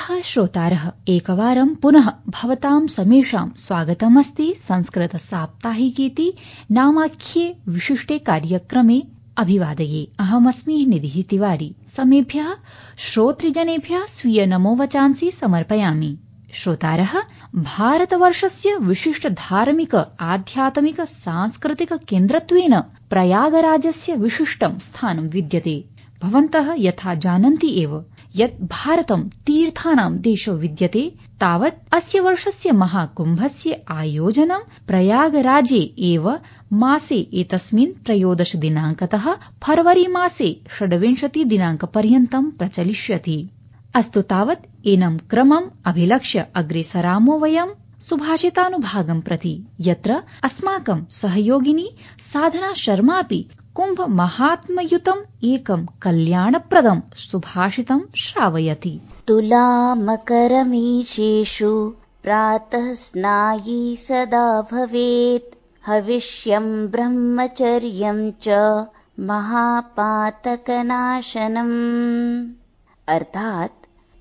प्रियाः श्रोतारः, एकवारं पुनः भवतां समेषां स्वागतमस्ति संस्कृत साप्ताहिकीति नामाख्ये विशिष्टे कार्यक्रमे अभिवादये। अहमस्मि निधिः तिवारी। समेभ्यः श्रोतृजनेभ्यः स्वीय नमोवचांसि समर्पयामि। श्रोतारः, भारतवर्षस्य विशिष्ट धार्मिक आध्यात्मिक सांस्कृतिक केन्द्रत्वेन प्रयागराजस्य विशिष्टं स्थानं विद्यते। भवन्तः यथा जानन्ति एव यत् भारतं तीर्थानां देशो विद्यते, तावत् अस्य वर्षस्य महाकुम्भस्य आयोजनं प्रयागराजे एव मासे एतस्मिन् 13 दिनाङ्कतः फरवरी मासे 26 दिनाङ्कपर्यन्तं प्रचलिष्यति। अस्तु, तावत् एनं क्रमम् अभिलक्ष्य अग्रेसरामो वयं सुभाषितानुभागं प्रति, यत्र अस्माकं सहयोगिनी साधना शर्मापि कुम्भ महात्मयुतम् एकं कल्याणप्रदं सुभाषितं श्रावयति। तुला मकरमीशेषु प्रातः स्नायी सदा भवेत्, हविष्यं ब्रह्मचर्यं च महापातकनाशनम्। अर्थात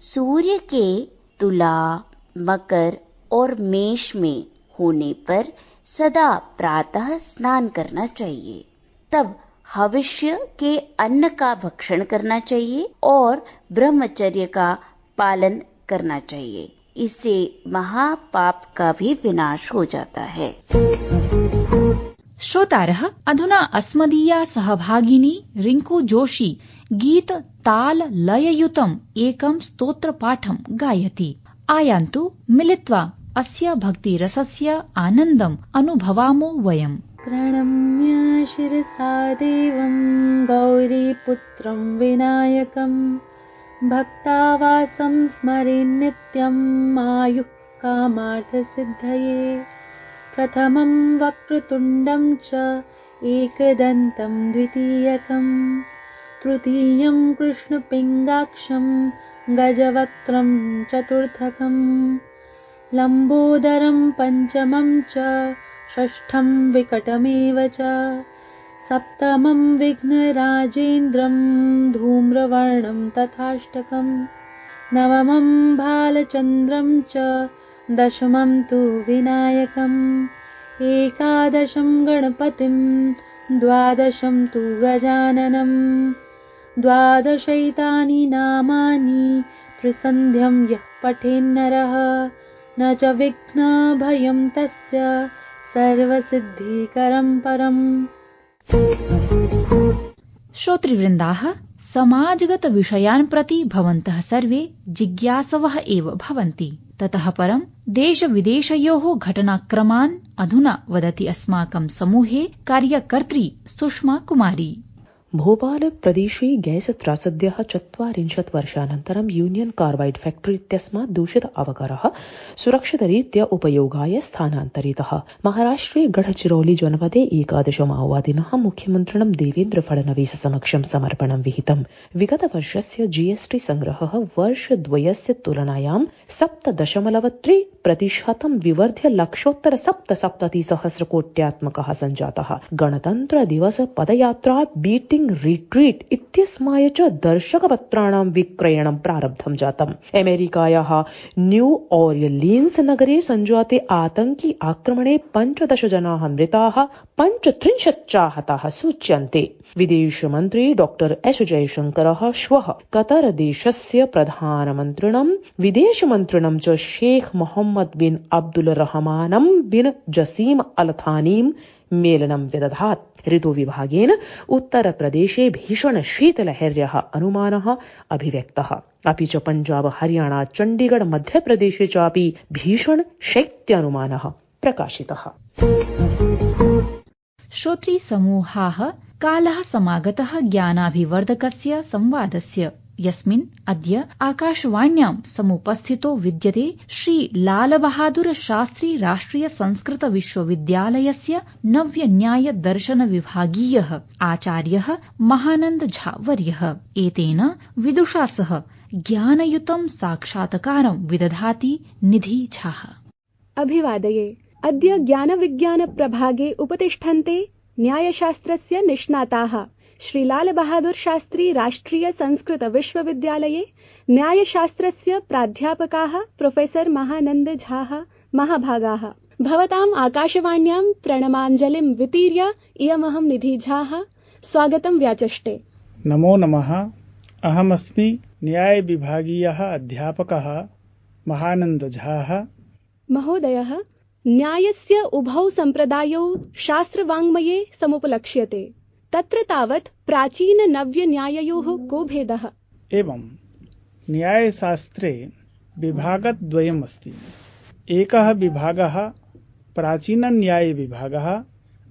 सूर्य के तुला, मकर और मेष में होने पर सदा प्रातः स्नान करना चाहिए, तब हविष्य के अन्न का भक्षण करना चाहिए और ब्रह्मचर्य का पालन करना चाहिए। इससे महापाप का भी विनाश हो जाता है। श्रोतारः, अधुना अस्मदीया सहभागिनी रिंकू जोशी गीत ताल लययुतम् एकं स्तोत्रपाठं गायति। आयान्तु मिलित्वा अस्य भक्तिरसस्य आनन्दम् अनुभवामो वयम्। प्रणम्य शिरसा देवं गौरीपुत्रं विनायकं, भक्तावासं स्मरेन् नित्यम् आयुः कामार्थसिद्धये। प्रथमं वक्रतुण्डं च एकदन्तं द्वितीयकं, तृतीयं कृष्णपिङ्गाक्षं गजवक्त्रं चतुर्थकं, लम्बोदरं पञ्चमं च षष्ठं विकटमेव च, सप्तमं विघ्नराजेन्द्रं धूम्रवर्णं तथाष्टकं, नवमं भालचन्द्रं च दशमं तु विनायकम्, एकादशं गणपतिं द्वादशं तु गजाननं, द्वादशैतानि नामानि त्रिसन्ध्यं यः पठेन्नरः, न च विघ्नभयं तस्य सर्वसिद्धिकरं परम्। श्रोतृवृन्दाः, समाजगत विषयान् प्रति भवन्तः सर्वे जिज्ञासवः एव भवन्ति। ततः परं देश विदेशयोः घटनाक्रमान् अधुना वदति अस्माकं समूहे कार्यकर्त्री सुषमा कुमारी। भोपाल प्रदेशे गैस त्रासद्यः 40 वर्षानन्तरं यूनियन कार्बाइड फैक्ट्री इत्यस्मात् दूषित अवकरः सुरक्षितरीत्या उपयोगाय स्थानान्तरितः। महाराष्ट्रे गढ़चिरौली जनपदे 11 माओवादिनः मुख्यमन्त्रिणं देवेन्द्र फडणवीस समक्षं समर्पणं विहितम्। विगतवर्षस्य जीएसटी संग्रहः वर्षद्वयस्य तुलनायां 7.3% विवर्ध्य लक्षोत्तर 77,000 सञ्जातः। गणतन्त्र दिवस पदयात्रा बीटिंग रिट्रीट इत्यस्माय च दर्शकपत्राणां विक्रयणं प्रारब्धं जातम्। अमेरिकायाः न्यू ऑर्लिन्स नगरे सञ्जाते आतंकी आक्रमणे 15 जनाः मृताः, 35 चाहताः सूच्यन्ते। विदेशमन्त्री डॉक्टर एस जयशंकरः श्वः कतर देशस्य प्रधानमन्त्रिणं विदेशमन्त्रिणं च शेख मोहम्मद बिन अब्दुल रहमानं बिन जसीम अल थानीं मेलनं विदधात्। ऋतुविभागेन उत्तरप्रदेशे भीषण शीतलहर्याः अनुमानः अभिव्यक्तः। अपि च पञ्जाब हरियाणा चण्डीगढ़ मध्यप्रदेशे चापि भीषण शैत्यानुमानः प्रकाशितः। श्रोत्री समूहाः, कालः समागतः ज्ञानाभिवर्धकस्य संवादस्य, यस्मिन् अद्य आकाशवाण्यां समुपस्थितो विद्यते श्री लाल बहादुर शास्त्री राष्ट्रिय संस्कृत विश्वविद्यालयस्य नव्य न्याय दर्शन विभागीयः आचार्यः महानंद झा वर्यः। एतेन विदुषा सह ज्ञानयुतं साक्षात्कारं विदधाति निधि झा। अभिवादये। अद्य ज्ञान विज्ञान प्रभागे उपतिष्ठन्ते न्यायशास्त्रस्य निष्णाताः श्री लाल बहादुर शास्त्री राष्ट्रिय संस्कृत विश्वविद्यालये न्यायशास्त्रस्य प्राध्यापकाः प्रोफेसर महानन्द झाः महाभागाः। भवताम् आकाशवाण्यां प्रणमाञ्जलिं वितीर्य इयमहं निधि झाः स्वागतं व्याचष्टे। नमो नमः। अहमस्मि न्यायविभागीयः अध्यापकः महानन्द झाः। महोदयः, न्यायस्य उभौ सम्प्रदायौ शास्त्रवाङ्मये समुपलक्ष्यते। तत्र तावत् प्राचीननव्यन्याययोः को भेदः? एवं न्यायशास्त्रे विभागद्वयम् अस्ति। एकः विभागः प्राचीनन्यायविभागः,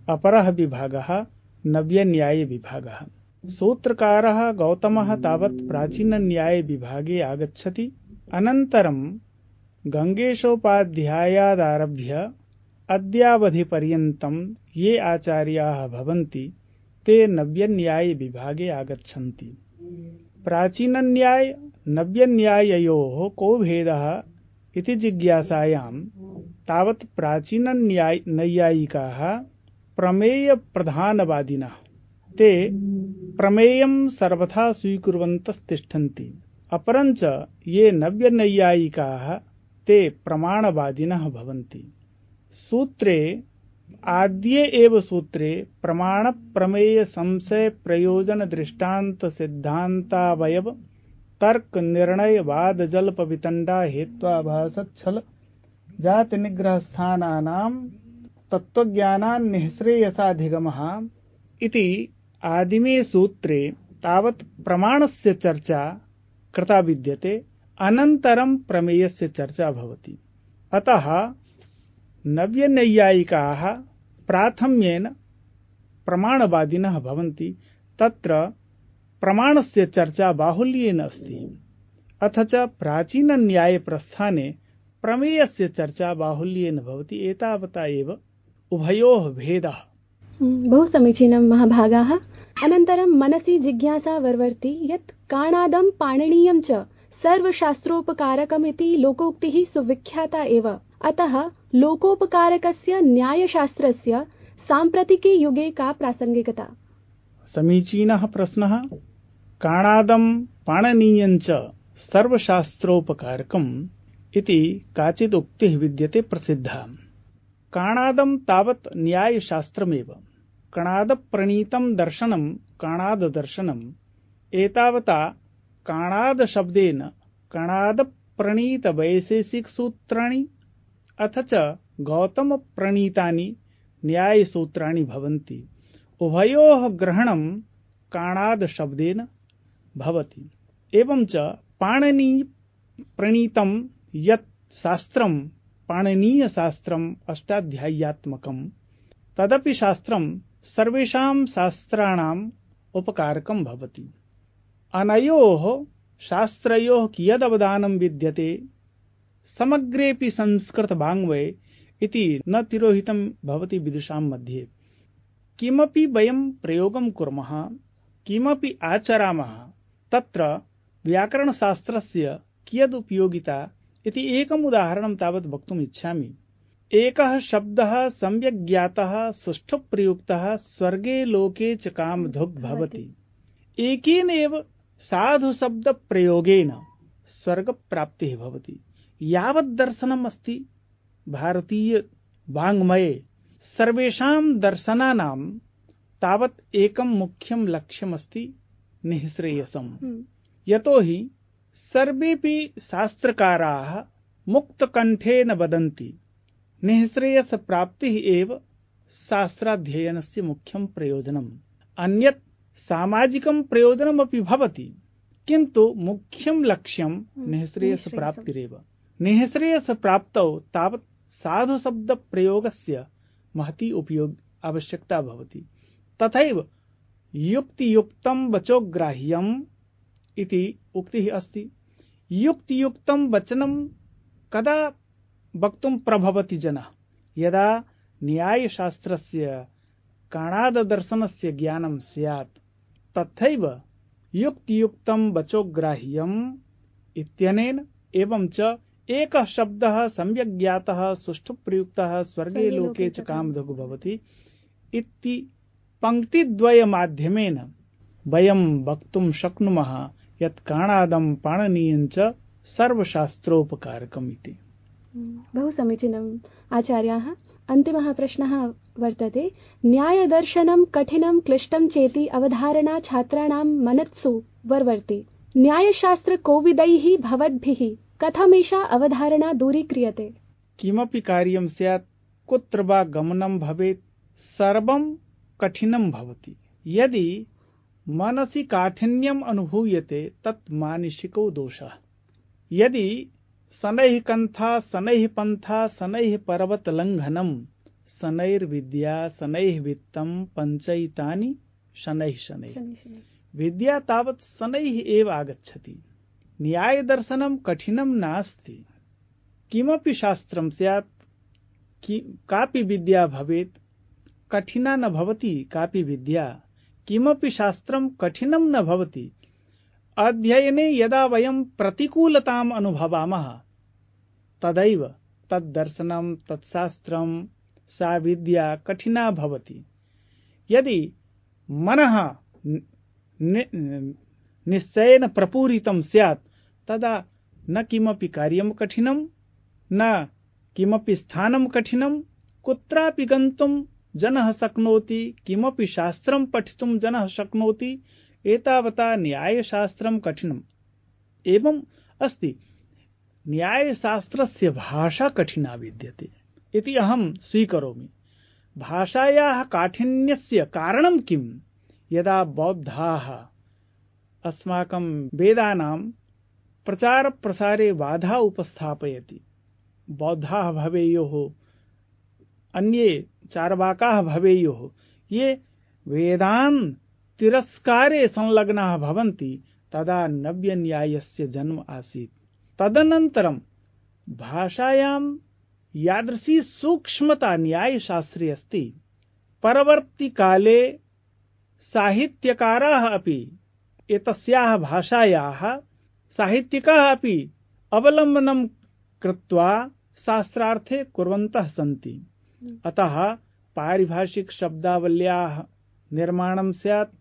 अपरः विभागः नव्यन्यायविभागः। सूत्रकारः गौतमः तावत् प्राचीनन्यायविभागे आगच्छति। अनन्तरं गङ्गेशोपाध्यायादारभ्य अद्यावधिपर्यन्तं ये आचार्याः भवन्ति ते नव्यन्यायविभागे आगच्छन्ति। प्राचीनन्याय नव्यन्याययोः को भेदः इति जिज्ञासायां तावत् प्राचीननैयायिकाः प्रमेयप्रधानवादिनः ते प्रमेयं सर्वथा स्वीकुर्वन्तस्तिष्ठन्ति। अपरञ्च ये नव्यनैयायिकाः ते प्रमाणवादिनः भवन्ति। सूत्रे आद्ये एव सूत्रे प्रमाण प्रमेय संशय प्रयोजन दृष्टांत सिद्धांतावयव तर्क निर्णय वाद जल्प वितंडा हेत्वाभासच्छल जाति निग्रह स्थानानां तत्त्वज्ञानान् निःश्रेयसाधिगमः इति आदिमे सूत्रे तावत् प्रमाणस्य चर्चा कृता विद्यते। अनन्तरं प्रमेयस्य चर्चा भवति। अतः नव्यनैयायिकाः प्राथम्येन प्रमाणवादिनः भवन्ति। तत्र प्रमाणस्य चर्चा बाहुल्येन अस्ति। अथ च प्राचीनन्यायप्रस्थाने प्रमेयस्य चर्चा बाहुल्येन भवति। एतावता एव उभयोः भेदः। बहु समीचीनं महाभागाः। अनन्तरं मनसि जिज्ञासा वर्वर्ति यत् काणादं पाणिनीयं च सर्वशास्त्रोपकारकमिति लोकोक्तिः सुविख्याता एव। अतः लोकोपकारकस्य न्यायशास्त्रस्य साम्प्रतिके युगे का प्रासंगिकता? समीचीनः प्रश्नः। काणादं पाणिनीयं च सर्वशास्त्रोपकारकम् इति काचित् उक्तिः विद्यते प्रसिद्धा। काणादं तावत् न्यायशास्त्रमेव। कणादप्रणीतं दर्शनं काणाददर्शनम्। एतावता काणाद शब्देन कणादप्रणीत वैशेषिकसूत्राणि अथ च गौतम प्रणीतानि न्यायसूत्राणि भवन्ति। उभयोः ग्रहणं काणाद शब्देन भवति। एवं च पाणिनी प्रणीतं यत् शास्त्रं पाणिनीयशास्त्रम् अष्टाध्याय्यात्मकं तदपि शास्त्रं सर्वेषां शास्त्राणाम् उपकारकं भवति। अनयोः शास्त्रयोः कियदवदानं विद्यते समग्रेऽपि संस्कृत वाङ्मये इति न तिरोहितं भवति विदुषां मध्ये। किमपि वयं प्रयोगं कुर्मः, किमपि आचरामः, तत्र व्याकरणशास्त्रस्य कियदुपयोगिता इति एकम् उदाहरणं तावत् वक्तुम् इच्छामि। एकः शब्दः सम्यक् ज्ञातः सुष्ठु प्रयुक्तः स्वर्गे लोके च कामधुग् भवति। एकेन एव साधु शब्द प्रयोगेन स्वर्ग प्राप्तिः भवति। यावत् दर्शनम् अस्ति भारतीय वाङ्मये सर्वेषां दर्शनानां तावत् एकं मुख्यं लक्ष्यमस्ति निःश्रेयसम्। यतोहि सर्वेपि शास्त्रकाराः मुक्तकण्ठेन वदन्ति निःश्रेयस प्राप्तिः एव शास्त्राध्ययनस्य मुख्यं प्रयोजनम्। अन्यत् सामाजिकं प्रयोजनमपि भवति, किन्तु मुख्यं लक्ष्यं निःश्रेयस प्राप्तिरेव। निःश्रेयस प्राप्तौ तावत् साधु शब्द प्रयोगस्य महती उपयोग आवश्यकता भवति। तथैव युक्तियुक्तं वचोग्राह्यम् इति उक्तिः अस्ति। युक्तियुक्तं वचनं कदा वक्तुं प्रभवति जनः? यदा न्यायशास्त्रस्य काणाददर्शनस्य ज्ञानं स्यात्। तथैव युक्तियुक्तं वचोग्राह्यम् इत्यनेन एवं च एकः शब्दः सम्यक् ज्ञातः सुष्ठु प्रयुक्तः स्वर्गे लोके च कामधुग् भवति इति पंक्तिद्वय माध्यमेन वयं वक्तुं शक्नुमः यत् काणादं पाणिनीयं च सर्वशास्त्रोपकारकम् इति। बहु समीचीनम् आचार्याः। अन्तिमः प्रश्नः वर्तते, न्यायदर्शनं कठिनं क्लिष्टं चेति अवधारणा छात्राणां मनत्सु वर्वर्ति। न्यायशास्त्रकोविदैः भवद्भिः कथमेषा अवधारणा दूरीक्रियते? किमपि कार्यं स्यात्, कुत्र वा गमनं भवेत्, सर्वं कठिनं भवति। यदि मनसि काठिन्यम् अनुभूयते तत् मानसिको दोषः। यदि शनैः कन्था शनैः पन्था शनैः पर्वतलङ्घनं शनैर्विद्या शनैः वित्तं पञ्चैतानि शनैः शनैः। विद्या तावत् शनैः एव आगच्छति। न्यायदर्शनं कठिनं नास्ति। किमपि शास्त्रं स्यात्, कापि विद्या भवेत्, कठिना न भवति कापि विद्या। किमपि शास्त्रं कठिनं न भवति। अध्ययने यदा वयं प्रतिकूलताम् अनुभवामः तदैव तद्दर्शनं तत्शास्त्रं सा विद्या कठिना भवति। यदि मनः निश्चयेन प्रपूरितं स्यात् तदा न किमपि कार्यं कठिनं, न किमपि स्थानं कठिनं। कुत्रापि गन्तुं जनः शक्नोति, किमपि शास्त्रं पठितुं जनः शक्नोति। एतावता न्यायशास्त्रं कठिनम्। एवम् अस्ति, न्यायशास्त्रस्य भाषा कठिना विद्यते इति अहं स्वीकरोमि। भाषायाः काठिन्यस्य कारणं किम्? यदा बौद्धाः अस्माकं वेदानां प्रचार प्रसारे बाधा उपस्थापयति, बौद्धाः भवेयुः, अन्ये चार्वाकाः भवेयुः, ये वेदान् तिरस्कारे संलग्नाः भवन्ति, तदा नव्यन्यायस्य जन्म आसीत्। तदनन्तरं भाषायां यादृशी सूक्ष्मता न्यायशास्त्रे अस्ति, परवर्ती काले साहित्यकाराः अपि एतस्याः भाषायाः साहित्यिकाः अपि अवलम्बनं कृत्वा शास्त्रार्थे कुर्वन्तः सन्ति। अतः पारिभाषिक शब्दावल्याः निर्माणं स्यात्,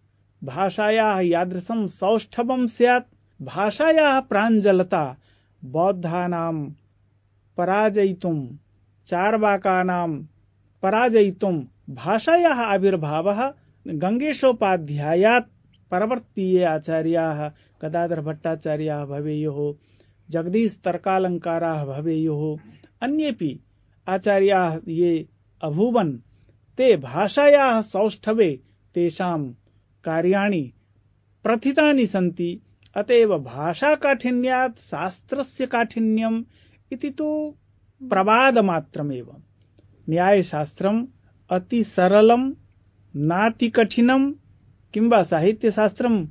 भाषायाः यादृशं सौष्ठवं स्यात्, भाषायाः प्राञ्जलता बौद्धानां पराजयितुं, चार्वाकानां पराजयितुं भाषायाः आविर्भावः गङ्गेशोपाध्यायात् परवर्तीये आचार्याः गदाधर भट्टाचार्याः भवेयुः, जगदीश तर्कालङ्काराः भवेयुः, अन्येपि आचार्याः ये अभूवन्, ते भाषायाः सौष्ठवे तेषां कार्याणि प्रथितानि सन्ति। अतएव भाषा काठिन्यात् शास्त्रस्य काठिन्यम् इति तु प्रवादमात्रमेव। न्यायशास्त्रम् अति सरलं, नाति कठिनं। किंवा साहित्यशास्त्रम्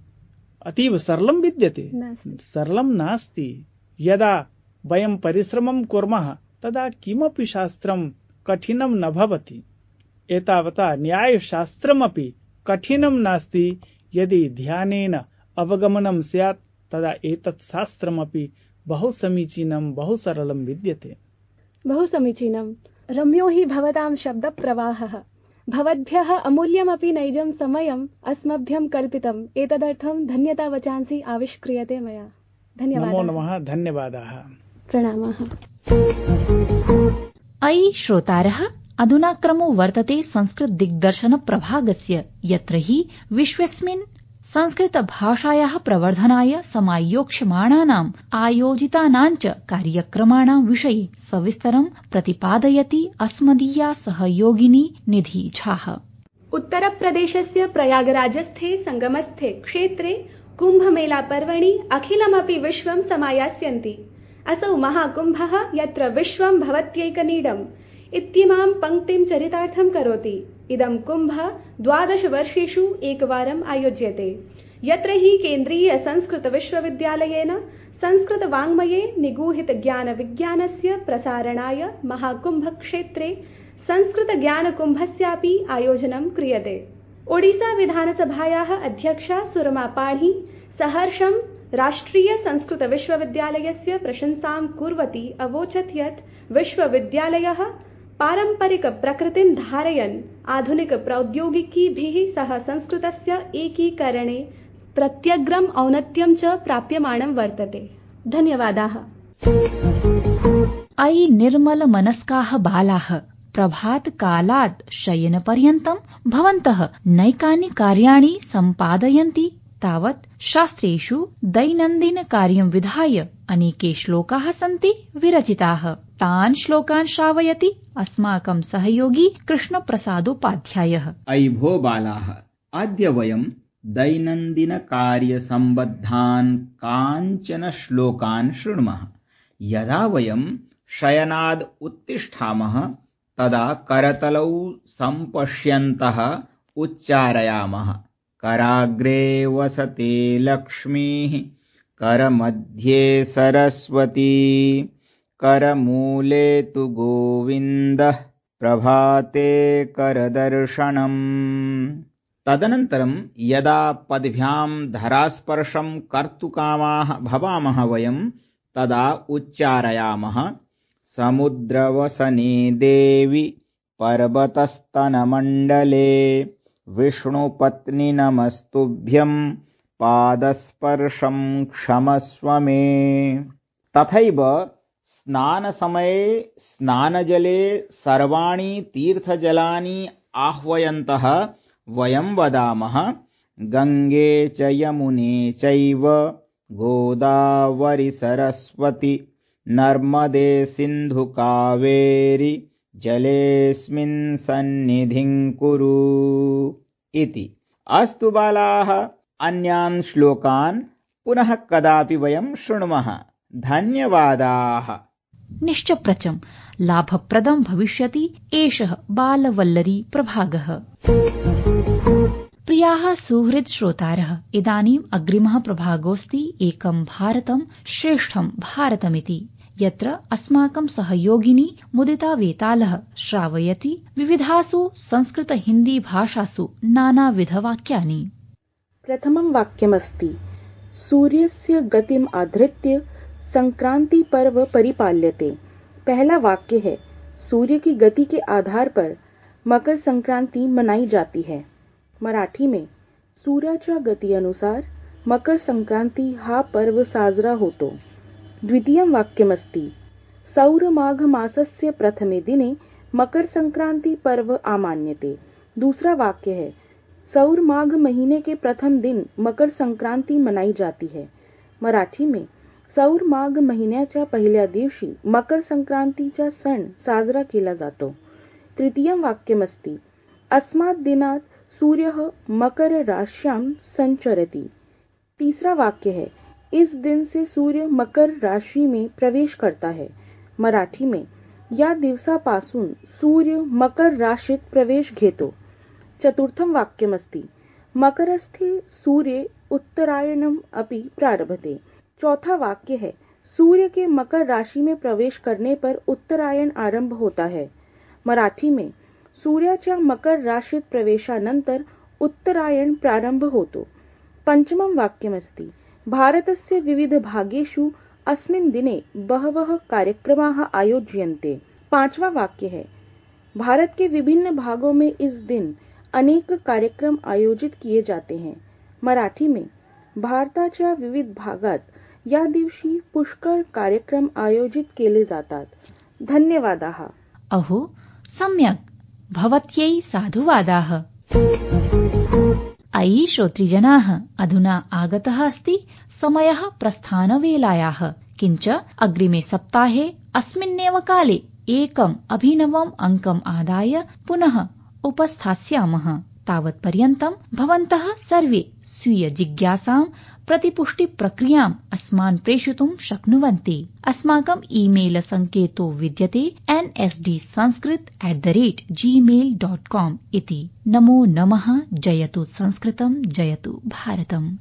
अतीव सरलं विद्यते? सरलं नास्ति। यदा वयं परिश्रमं कुर्मः तदा किमपि शास्त्रं कठिनं न भवति। एतावता न्यायशास्त्रमपि कठिनं नास्ति। यदि ध्यानेन अवगमनं स्यात् तदा एतत् शास्त्रमपि बहु समीचीनं, बहु सरलं विद्यते। बहु समीचीनं। रम्यो हि भवतां शब्दप्रवाहः। भवद्भ्यः अमूल्यमपि नैजं समयम् अस्मभ्यं कल्पितम्। एतदर्थं धन्यतावचांसि आविष्क्रियते मया। धन्यवादः। नमो नमः। धन्यवादाः। प्रणामाः। अयि श्रोतारः, अधुना क्रमो वर्तते संस्कृत दिग्दर्शन प्रभागस्य, यत्र हि विश्वस्मिन् संस्कृत भाषायाः प्रवर्धनाय समायोक्ष्यमाणानाम् आयोजितानां च कार्यक्रमाणां विषये सविस्तरं प्रतिपादयति अस्मदीया सहयोगिनी निधि झाः। उत्तरप्रदेशस्य प्रयागराजस्थे संगमस्थे क्षेत्रे कुम्भमेला पर्वणि अखिलमपि विश्वं समायास्यन्ति। असौ महाकुम्भः यत्र विश्वं भवत्यैकनीडम् इत्येमां पङ्क्तिं चरितार्थं करोति। इदं कुम्भ 12 वर्षेषु एकवारम् आयोज्यते, यत्र हि केन्द्रीय संस्कृत विश्वविद्यालयेन संस्कृत वाङ्मये निगूहित ज्ञान विज्ञानस्य प्रसारणाय महाकुम्भ क्षेत्रे संस्कृत ज्ञान कुम्भस्यापि आयोजनं क्रियते। ओडिसा विधानसभायाः अध्यक्षा सुरमा पाढी सहर्षं राष्ट्रीय संस्कृत विश्वविद्यालयस्य प्रशंसां कुर्वती अवोचत् यत् विश्वविद्यालयः पारम्परिक प्रकृतिं धारयन् आधुनिक प्रौद्योगिकीभिः सह संस्कृतस्य एकीकरणे प्रत्यग्रम् औन्नत्यं च प्राप्यमाणं वर्तते। धन्यवादाः। अयि निर्मलमनस्काः बालाः, प्रभातकालात् शयनपर्यन्तं भवन्तः नैकानि कार्याणि सम्पादयन्ति तावत् शास्त्रेषु दैनन्दिनकार्यं विधाय अनेके श्लोकाः सन्ति विरचिताः। तान् श्लोकान् श्रावयति अस्माकं सहयोगी कृष्णप्रसादोपाध्यायः। अयि भो बालाः, अद्य वयं दैनन्दिनकार्यसम्बद्धान् काञ्चन श्लोकान् शृणुमः। यदा वयं शयनाद् उत्तिष्ठामः तदा करतलौ सम्पश्यन्तः उच्चारयामः। कराग्रे वसते लक्ष्मीः, करमध्ये सरस्वती, करमूले तु गोविन्दः, प्रभाते करदर्शनम्। तदनन्तरं यदा पद्भ्यां धरास्पर्शं कर्तुकामाः भवामः वयं तदा उच्चारयामः। समुद्रवसने देवि, पर्वतस्तनमण्डले, विष्णुपत्नि नमस्तुभ्यं, पादस्पर्शं क्षमस्व मे। तथैव स्नानसमये स्नानजले सर्वाणि तीर्थजलानि आह्वयन्तः वयं वदामः। गङ्गे च यमुने चैव, गोदावरि सरस्वति, नर्मदे सिन्धु कावेरि, जलेऽस्मिन् सन्निधिं कुरु इति। अस्तु बालाः, अन्यान् श्लोकान् पुनः कदापि वयं शृणुमः। धन्यवादाः। निश्चप्रचं लाभप्रदं भविष्यति एषः बालवल्लरी प्रभागः। प्रियाः सुहृद श्रोतारः, इदानीम् अग्रिमः प्रभागोऽस्ति एकं भारतं श्रेष्ठं भारतमिति, यत्र अस्माकं सहयोगिनी मुदिता वेतालः श्रावयति विविधासु संस्कृत हिन्दी भाषासु नानाविधवाक्यानि। प्रथमं वाक्यमस्ति सूर्यस्य गतिम् आधृत्य संक्रांति पर्व परिपाल्यते। पहला वाक्य है सूर्य की गति के आधार पर मकर संक्रांति मनाई जाती है। मराठी में सूर्याच्या गतीनुसार मकर संक्रांती हा पर्व साजरा होतो। द्वितीयं वाक्यमस्ति सौर माघ मासस्य प्रथमे दिने मकर संक्रांति पर्व आमान्यते। दूसरा वाक्य है सौर माघ महीने के प्रथम दिन मकर संक्रांति मनाई जाती है। मराठी में सौर माघ महिन्याच्या पहिल्या दिवशी मकर संक्रांतीचा सण साजरा केला जातो। तृतीयं वाक्यमस्ति अस्मात् दिनात् सूर्यः मकर राश्यां संचरति। तीसरा वाक्य है इस दिन से सूर्य मकर राशि में प्रवेश करता है। मराठी में या दिवसापासून सूर्य मकर राशीत प्रवेश घेतो। चतुर्थं वाक्यमस्ति मकरस्थे सूर्य उत्तरायणम् अपि प्रारभते। चौथा वाक्य है सूर्य के मकर राशि में प्रवेश करने पर उत्तरायण आरंभ होता है। मराठी में सूर्याच्या मकर राशीत प्रवेशानंतर उत्तरायण प्रारंभ होतो। पंचमं वाक्यमस्ति भारतस्य विविध भागेषु अस्मिन् दिने बहवः कार्यक्रमाः आयोज्यन्ते। पांचवा वाक्य है भारत के विभिन्न भागों में इस दिन अनेक कार्यक्रम आयोजित किए जाते हैं। मराठी में भारताच्या विविध भागात या दिवशी पुष्कळ कार्यक्रम आयोजित केले जातात। धन्यवादाः। अहो सम्यक्, भवत्यै साधुवादाः। अयि श्रोतृजनाः, अधुना आगतः अस्ति समयः प्रस्थानवेलायाः। किञ्च अग्रिमे सप्ताहे अस्मिन्नेव काले एकम् अभिनवम् अङ्कम् आदाय पुनः उपस्थास्यामः। तावत्पर्यन्तं भवन्तः सर्वे स्वीय जिज्ञासां प्रतिपुष्टिप्रक्रियाम् अस्मान् प्रेषितुं शक्नुवन्ति। अस्माकम् ईमेल सङ्केतो विद्यते nsdsanskrit@gmail.com इति। नमो नमः। जयतु संस्कृतं, जयतु भारतम्।